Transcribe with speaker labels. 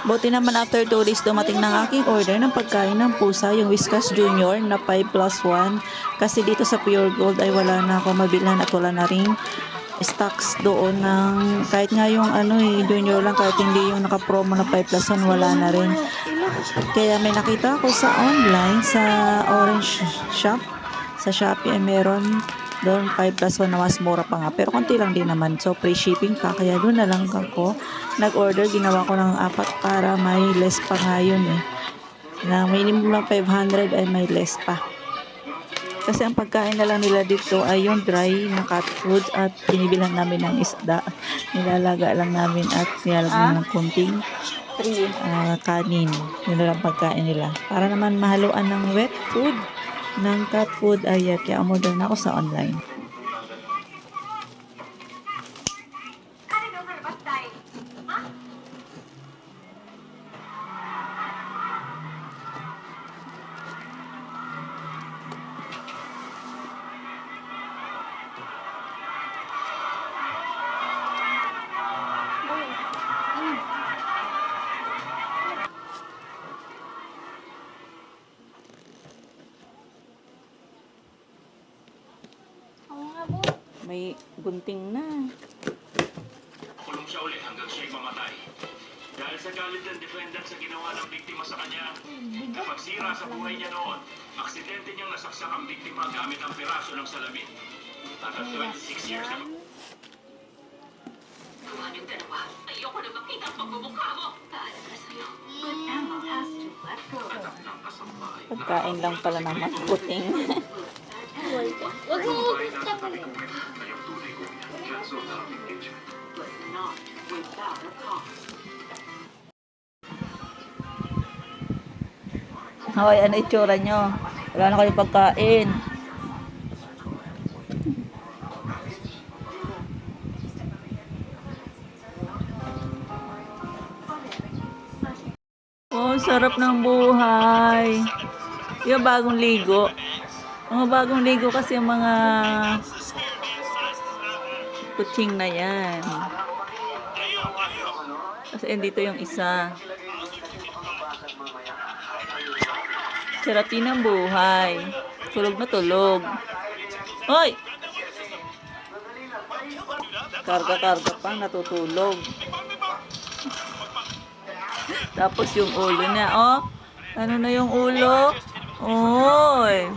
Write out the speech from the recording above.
Speaker 1: Buti naman after 2 days dumating ng aking order ng pagkain ng pusa, yung Whiskas Junior na 5+1. Kasi dito sa Pure Gold ay wala na ako mabilhan at wala na ring stocks doon ng kahit nga yung junior lang, kahit hindi yung naka-promo na 5+1 wala na rin. Kaya may nakita ako sa online sa Orange Shop sa Shopee ay meron doon 5+1 na mas mura pa nga, pero konti lang din naman, so free shipping pa, kaya doon na lang ako nag-order. Ginawa ko ng 4 para may less pa nga yun na minimum lang 500 ay may less pa. Kasi ang pagkain na lang nila dito ay yung dry na cat food at binibilan namin ng isda. Nilalaga lang namin at nilalagyan ng kunting kanin. Yun lang pagkain nila. Para naman mahaluan ng wet food, ng cat food ay kaya umorder na ako sa online. May gunting na.
Speaker 2: Kulong siya ulit hanggang siya'y mamatay. Dahil sa galit ng defendant sa ginawa ng biktima sa kanya, napagsira sa buhay niya noon, aksidente niyang nasaksak ang biktima gamit ang piraso ng salamin. At at 26 years na...
Speaker 3: Buwanang dalawa, ayoko na makita ang pagmumukha mo. Paalam na sa'yo. Good ammo has to let go.
Speaker 1: Pagkain lang pala naman puting.
Speaker 4: Wag mo tapon.
Speaker 3: But not without a cause.
Speaker 1: Hoy, ano itsura nyo? Wala na kayong pagkain. Oh, sarap ng buhay. Yung bagong ligo. Mga bagong ligo kasi yung mga kutsing na yan. Kasi dito yung isa. Sarap din ang buhay. Tulog na tulog. Hoy! Karga-karga pa, natutulog. Tapos yung ulo niya, oh. Ano na yung ulo? Oy!